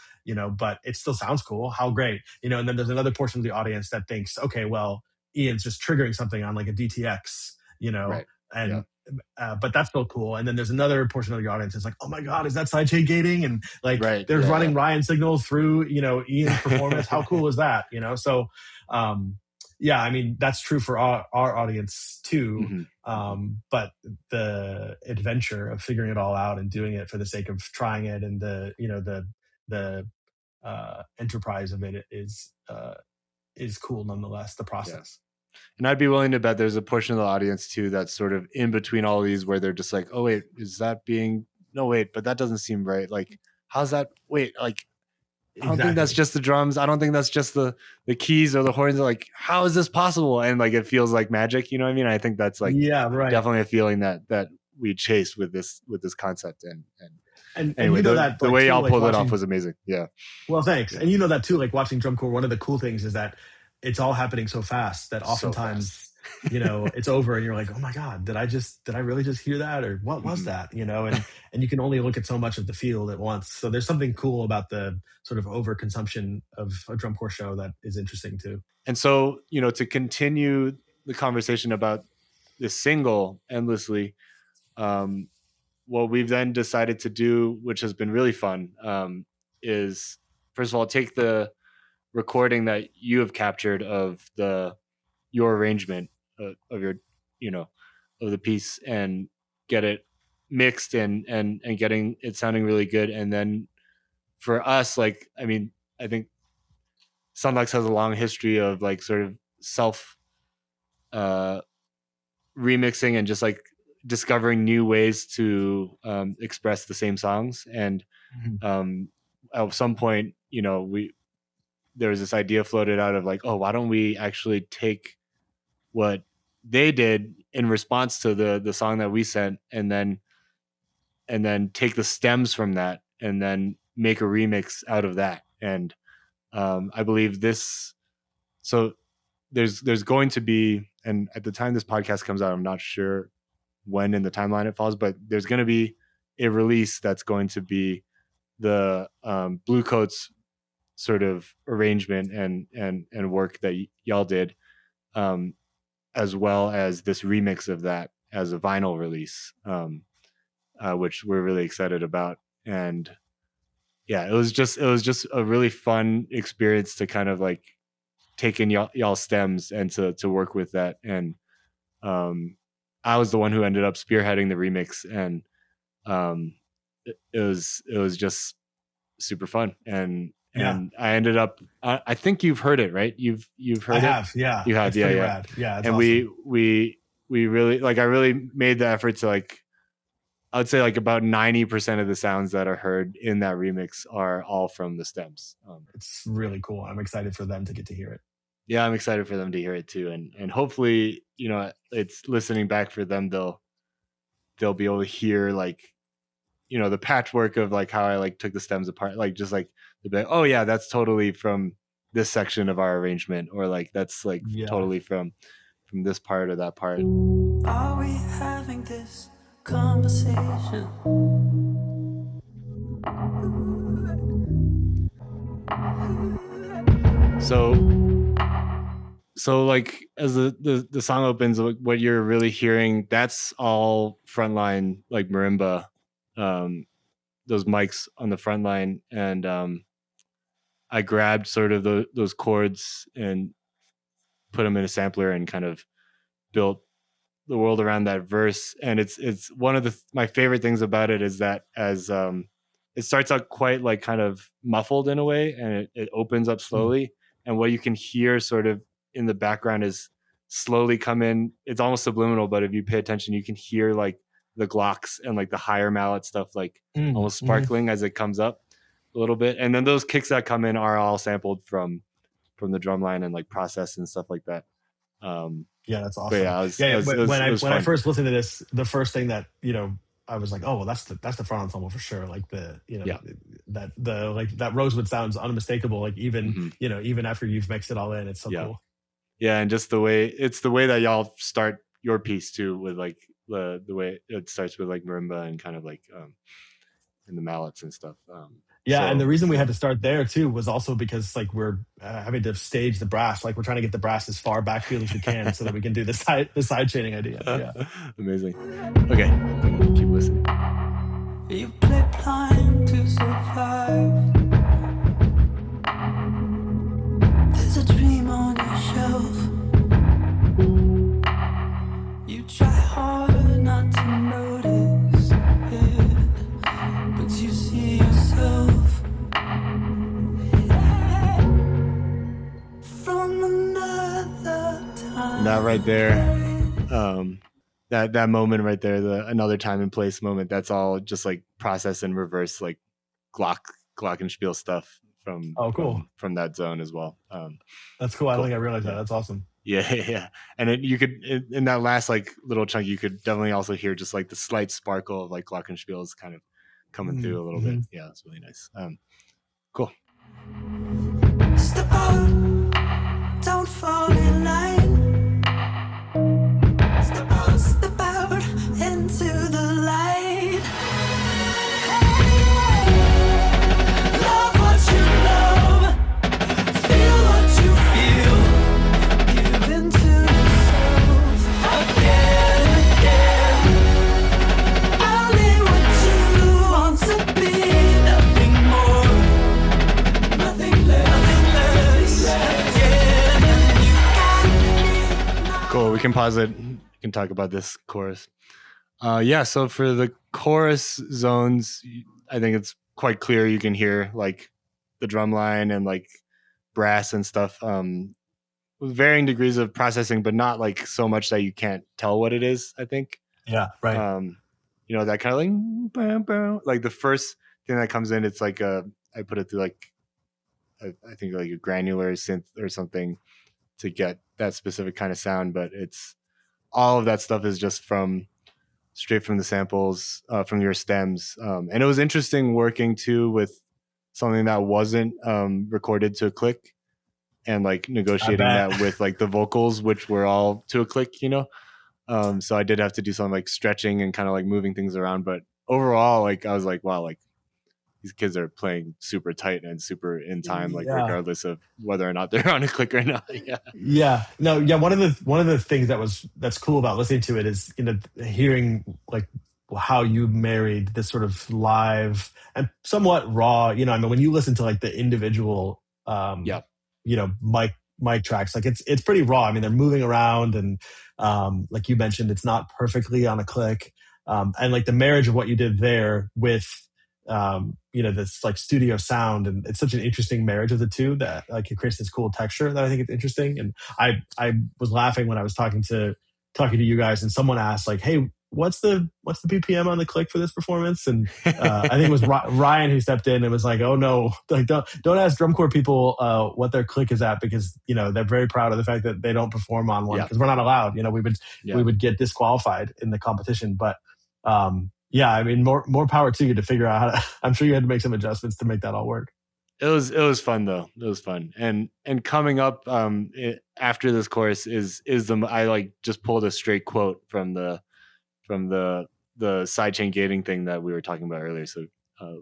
but it still sounds cool. How great, and then there's another portion of the audience that thinks, okay, well, Ian's just triggering something on like a DTX, right. and but that's still cool. And then there's another portion of the audience that's like, oh my God, is that sidechain-gating? And like they're running Ryan signals through, Ian's performance. How cool is that? So I mean, that's true for our audience too. Mm-hmm. But the adventure of figuring it all out and doing it for the sake of trying it, and the enterprise of it is cool nonetheless, the process. And I'd be willing to bet there's a portion of the audience too that's sort of in between all of these where they're just like, oh wait, is that being, no wait, but that doesn't seem right. Like, how's that, wait, like I don't think that's just the drums. I don't think that's just the keys or the horns. Like, how is this possible? And like it feels like magic, you know what I mean? I think that's like definitely a feeling that we chased with this concept. And anyway, that the way y'all pulled it off was amazing. Yeah. Well, thanks. And that too, like watching drum corps, one of the cool things is that it's all happening so fast that oftentimes, it's over and you're like, oh my God, did I really just hear that? Or what was that? And you can only look at so much of the field at once. So there's something cool about the sort of overconsumption of a drum corps show that is interesting too. And so, to continue the conversation about this single endlessly, what we've then decided to do, which has been really fun, is first of all, take the recording that you have captured of your arrangement of your, of the piece, and get it mixed and getting it sounding really good. And then for us, like, I mean, I think Son Lux has a long history of like sort of self remixing and just like discovering new ways to express the same songs. And at some point, there was this idea floated out of like, oh, why don't we actually take what they did in response to the song that we sent, and then take the stems from that and then make a remix out of that. And I believe this, so there's going to be, and at the time this podcast comes out, I'm not sure when in the timeline it falls, but there's going to be a release that's going to be the Bluecoats sort of arrangement and work that y'all did, as well as this remix of that as a vinyl release, which we're really excited about. And yeah, it was just a really fun experience to kind of like take in y'all stems and to work with that. And I was the one who ended up spearheading the remix, and it was just super fun. And I ended up, I think you've heard it, right? You've heard I it. have, yeah. You have, It's yeah, pretty yeah. rad. Yeah, it's And awesome. we really like. I really made the effort to like. I would say like about 90% of the sounds that are heard in that remix are all from the stems. It's really cool. I'm excited for them to get to hear it. Yeah, I'm excited for them to hear it too, and hopefully, it's listening back for them. They'll be able to hear like, the patchwork of like how I like took the stems apart, like just like the bit. Oh yeah, that's totally from this section of our arrangement, or like that's like Yeah. totally from this part or that part. Are we having this conversation? So like as the song opens, what you're really hearing, that's all frontline like marimba, those mics on the front line. And I grabbed sort of those chords and put them in a sampler and kind of built the world around that verse. And it's one of my favorite things about it is that as it starts out quite like kind of muffled in a way, and it opens up slowly, and what you can hear sort of in the background is slowly come in. It's almost subliminal, but if you pay attention, you can hear like the glocks and like the higher mallet stuff like almost sparkling as it comes up a little bit. And then those kicks that come in are all sampled from the drum line and like process and stuff like that. Yeah, that's awesome. But yeah, when I first listened to this, the first thing that I was like, oh well, that's the front ensemble for sure. Like that that Rosewood sounds unmistakable. Like even even after you've mixed it all in, it's so cool. Yeah, and just the way that y'all start your piece too, with like the way it starts with like marimba and kind of like and the mallets and stuff. And the reason we had to start there too was also because like we're having to stage the brass. Like we're trying to get the brass as far backfield as we can so that we can do the side chaining idea. Yeah, amazing. Okay, keep listening. You play blind to survive. There's a dream on your shelf. You try hard not to notice it, but you see yourself from another time. That right there, that moment right there, the another time and place moment, that's all just like process and reverse, like glockenspiel stuff from from that zone as well. That's cool. I don't think I realized that. That's awesome. Yeah. And you could, in that last like little chunk, you could definitely also hear just like the slight sparkle of like glockenspiels kind of coming through a little bit. Yeah, it's really nice. Cool. Step out, don't fall in line. Step out into the light. Love what you love, feel what you feel, give into yourself again and again. Only what you want to be, nothing more, nothing less. Cool. We can pause it. We can talk about this chorus. So for the chorus zones, I think it's quite clear. You can hear like the drum line and like brass and stuff, with varying degrees of processing, but not like so much that you can't tell what it is, I think. Yeah, right. That kind of like, bow, bow, like the first thing that comes in, it's like I put it through like, I think like a granular synth or something to get that specific kind of sound, but it's all of that stuff is just straight from the samples, from your stems. And it was interesting working too with something that wasn't recorded to a click, and like negotiating that with like the vocals, which were all to a click, so I did have to do some like stretching and kind of like moving things around, but overall, like I was like, wow, like these kids are playing super tight and super in time, like regardless of whether or not they're on a click or not. One of the things that's cool about listening to it is, you know, hearing like how you married this sort of live and somewhat raw, you know, I mean, when you listen to like the individual you know, mic tracks, like it's pretty raw. I mean, they're moving around, and like you mentioned, it's not perfectly on a click, and like the marriage of what you did there with you know, this like studio sound, and it's such an interesting marriage of the two that like it creates this cool texture that I think is interesting. And I was laughing when I was talking to you guys, and someone asked like, hey, what's the BPM on the click for this performance? And I think it was Ryan who stepped in and was like, oh no, like don't ask drum corps people what their click is at, because, you know, they're very proud of the fact that they don't perform on one, because we're not allowed. You know, we would get disqualified in the competition. But yeah, I mean, more power to you to figure out how to. I'm sure you had to make some adjustments to make that all work. It was fun though. It was fun, and coming up after this course is I like just pulled a straight quote from the sidechain gating thing that we were talking about earlier. So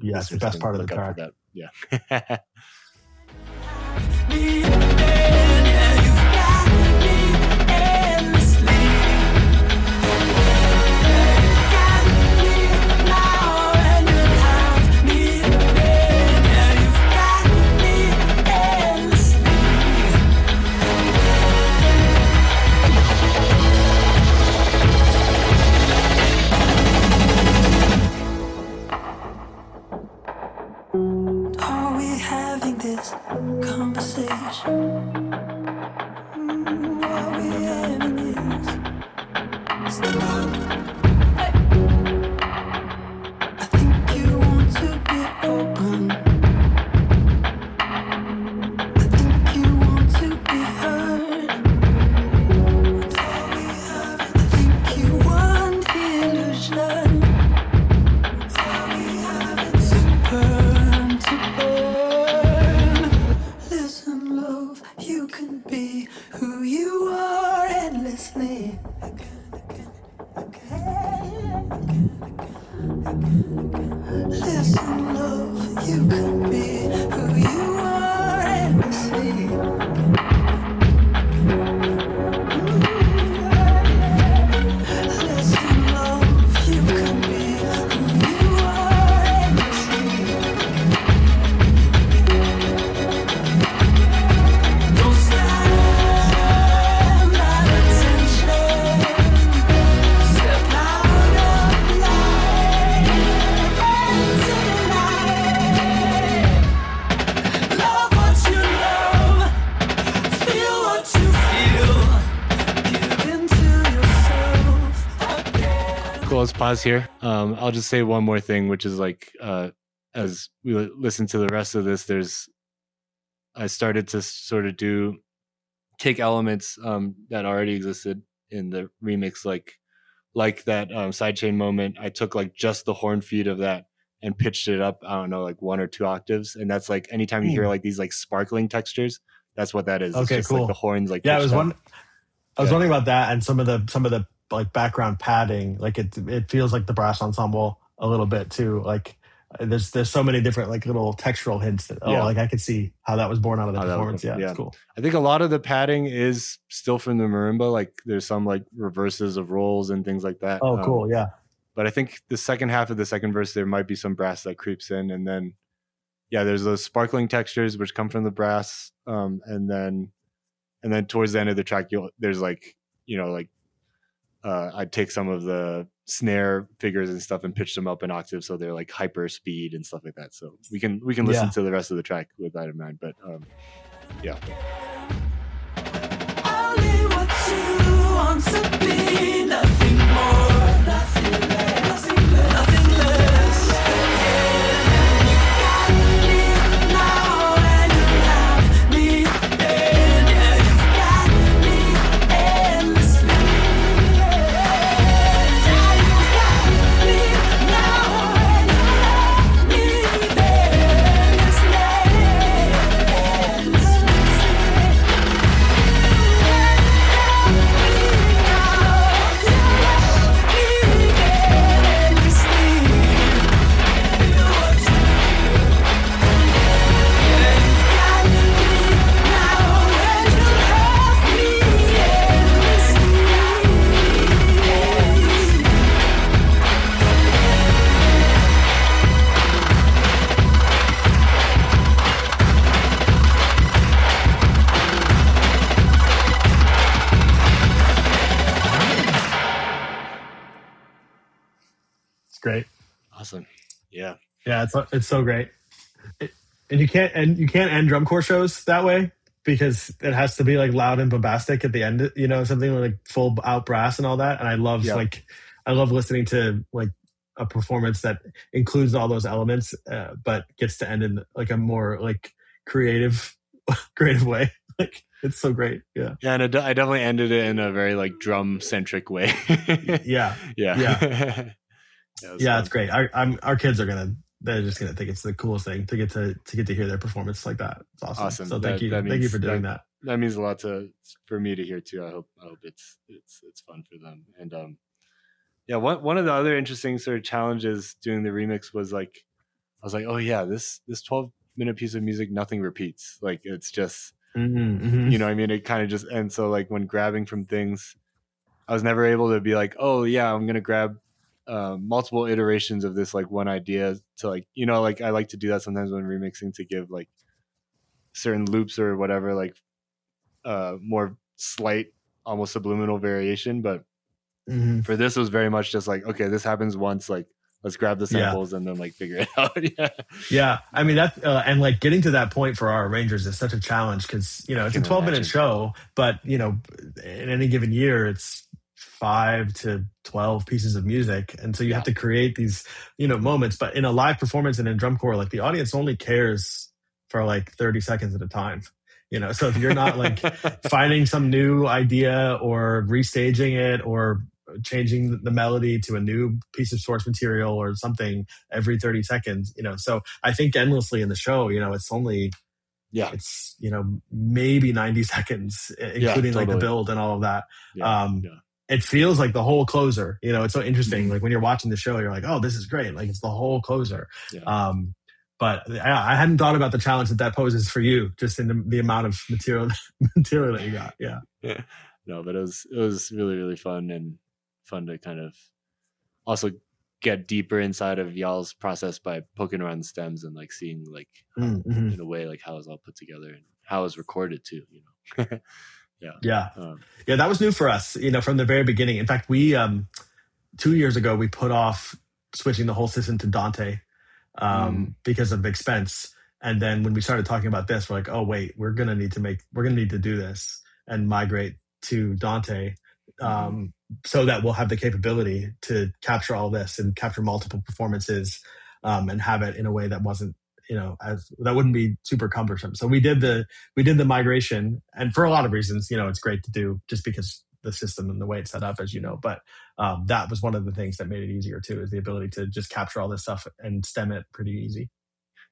yeah, it's the best part of the track. Yeah. Are we having this conversation? Are we having this? Stop. I think you want to be open. I think you want to be heard. Are we having? I think you want the illusion. Are we having to burn, to burn? Listen, love, you can be who you are endlessly. Listen, love, you can be who you are endlessly. Listen, love, you can be who you are endlessly. Don't stand at attention. Step out of line into the light. Love what you love, feel what you feel. Give into yourself again. Cool. Let's pause here. I'll just say one more thing, which is like as we listen to the rest of this, I started to sort of take elements that already existed in the remix, like that sidechain moment. I took like just the horn feed of that and pitched it up, I don't know, like 1 or 2 octaves. And that's like anytime you hear like these like sparkling textures, that's what that is. Okay, it's just cool. like the horns like Yeah, I pitched was up. I was wondering about that, and some of the like background padding, like it feels like the brass ensemble a little bit too. Like there's so many different like little textural hints that like I could see how that was born out of the performance. Yeah, it's cool. I think a lot of the padding is still from the marimba. Like there's some like reverses of rolls and things like that. Oh, cool. Yeah. But I think the second half of the second verse, there might be some brass that creeps in, and then there's those sparkling textures which come from the brass, and then towards the end of the track, there's like, you know, like I'd take some of the snare figures and stuff and pitch them up an octave, so they're like hyper speed and stuff like that. So we can listen to the rest of the track with that in mind. But yeah. Only what you want to be, nothing more, nothing less, nothing less. You got me now and you have me then. Yeah, you've got me endlessly. Yeah, you've got me now and you have me then. Endlessly. great. Awesome. Yeah. Yeah, it's so great. And you can't end drum corps shows that way because it has to be like loud and bombastic at the end, something like full out brass and all that. And I love listening to like a performance that includes all those elements, but gets to end in like a more like creative way. Like it's so great. Yeah. Yeah, and I definitely ended it in a very like drum centric way. Yeah. Yeah. Yeah, it's great. Our kids they're just gonna think it's the coolest thing to get to hear their performance like that. It's awesome. So thank you for doing that. That means a lot for me to hear too. I hope it's fun for them. And one of the other interesting sort of challenges doing the remix was like I was like, oh yeah, this 12-minute piece of music, nothing repeats. Like it's just you know what I mean? It kind of just, and so like when grabbing from things, I was never able to be like, oh yeah, I'm gonna grab multiple iterations of this like one idea to like, like I like to do that sometimes when remixing to give like certain loops or whatever, like more slight, almost subliminal variation. But for this, it was very much just like, okay, this happens once, like let's grab the samples and then like figure it out. Yeah. I mean that, and like getting to that point for our arrangers is such a challenge because it's a 12-minute show, but in any given year it's 5 to 12 pieces of music, and so you have to create these moments. But in a live performance and in drum corps, like the audience only cares for like 30 seconds at a time. So if you're not like finding some new idea or restaging it or changing the melody to a new piece of source material or something every 30 seconds, so I think endlessly in the show, it's only it's maybe 90 seconds, including like the build and all of that. It feels like the whole closer. It's so interesting. Like when you're watching the show, you're like, oh, this is great. Like it's the whole closer. But I hadn't thought about the challenge that poses for you, just in the amount of material that you got. Yeah. No, but it was really, really fun, and fun to kind of also get deeper inside of y'all's process by poking around the stems and like seeing like in a way like how it's all put together and how it's recorded too. Yeah. That was new for us, from the very beginning. In fact, we 2 years ago we put off switching the whole system to Dante because of expense. And then when we started talking about this, we're like, oh wait, we're gonna need to do this and migrate to Dante, so that we'll have the capability to capture all this and capture multiple performances, and have it in a way that wasn't, that wouldn't be super cumbersome. So we did the migration, and for a lot of reasons, it's great to do just because the system and the way it's set up, as you know. But that was one of the things that made it easier too, is the ability to just capture all this stuff and stem it pretty easy.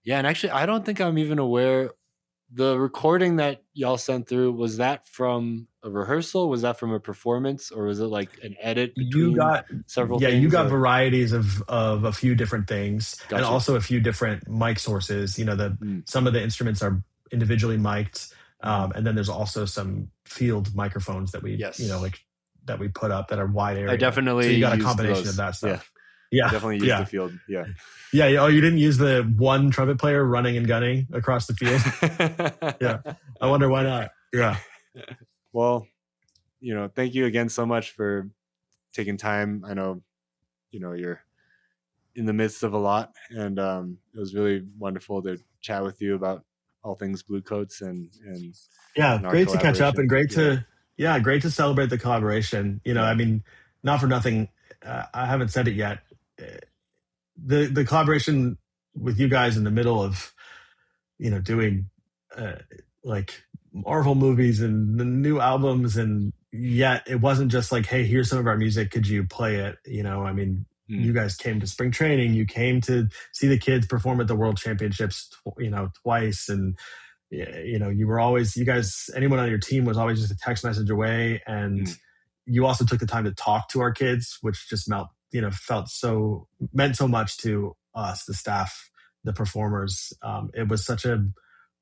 Yeah, and actually, I don't think I'm even aware. The recording that y'all sent through, was that from a rehearsal? Was that from a performance, or was it like an edit between several things? Yeah, you got varieties of a few different things. Gotcha. And also a few different mic sources. Some of the instruments are individually mic'd, and then there's also some field microphones that we that we put up that are wide area. I definitely so you got a combination of that stuff. Yeah, definitely use the field. Yeah. Oh, you didn't use the one trumpet player running and gunning across the field? Yeah. I wonder why not. Yeah. Well, thank you again so much for taking time. I know, you're in the midst of a lot, and it was really wonderful to chat with you about all things Bluecoats and great to catch up, and great to celebrate the collaboration. I mean, not for nothing, I haven't said it yet. The collaboration with you guys in the middle of, doing like Marvel movies and the new albums, and yet it wasn't just like, hey, here's some of our music, could you play it? I mean, you guys came to spring training, you came to see the kids perform at the World Championships, twice, and you guys, anyone on your team was always just a text message away, and you also took the time to talk to our kids, which just meant so much to us, the staff, the performers. It was such a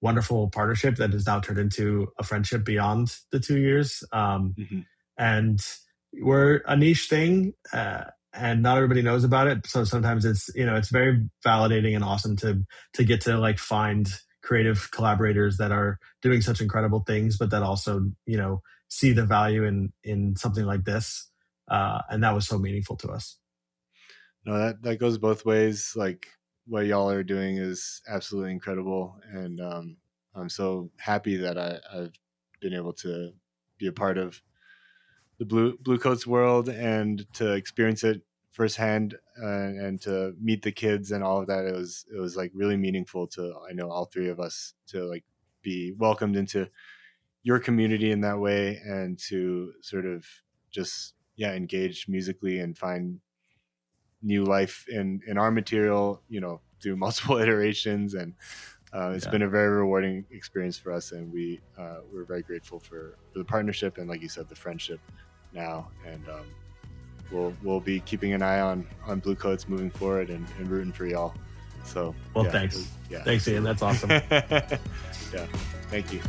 wonderful partnership that has now turned into a friendship beyond the 2 years. And we're a niche thing, and not everybody knows about it. So sometimes it's very validating and awesome to get to like find creative collaborators that are doing such incredible things, but that also, see the value in something like this. And that was so meaningful to us. No, that goes both ways. Like what y'all are doing is absolutely incredible, and I'm so happy that I've been able to be a part of the Bluecoats world and to experience it firsthand, and to meet the kids and all of that. It was like really meaningful to, I know, all three of us to like be welcomed into your community in that way, and to sort of just engage musically and find new life in our material, through multiple iterations. And it's been a very rewarding experience for us, and we're very grateful for the partnership, and like you said, the friendship now. And we'll be keeping an eye on Bluecoats moving forward, and rooting for y'all. So thanks. Thanks, Ian. That's awesome. Thank you.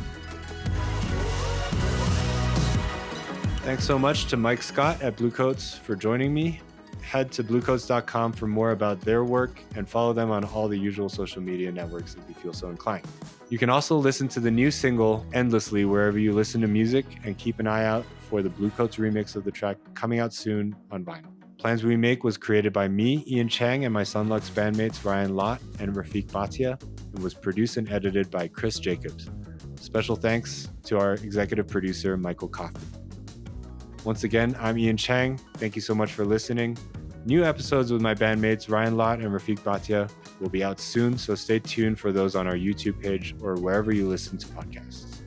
Thanks so much to Mike Scott at Bluecoats for joining me. Head to bluecoats.com for more about their work, and follow them on all the usual social media networks if you feel so inclined. You can also listen to the new single Endlessly wherever you listen to music, and keep an eye out for the Bluecoats remix of the track coming out soon on vinyl. Plans We Make was created by me, Ian Chang, and my Son Lux bandmates Ryan Lott and Rafiq Bhatia, and was produced and edited by Chris Jacobs. Special thanks to our executive producer, Michael Kaufman. Once again, I'm Ian Chang. Thank you so much for listening. New episodes with my bandmates Ryan Lott and Rafiq Bhatia will be out soon, so stay tuned for those on our YouTube page or wherever you listen to podcasts.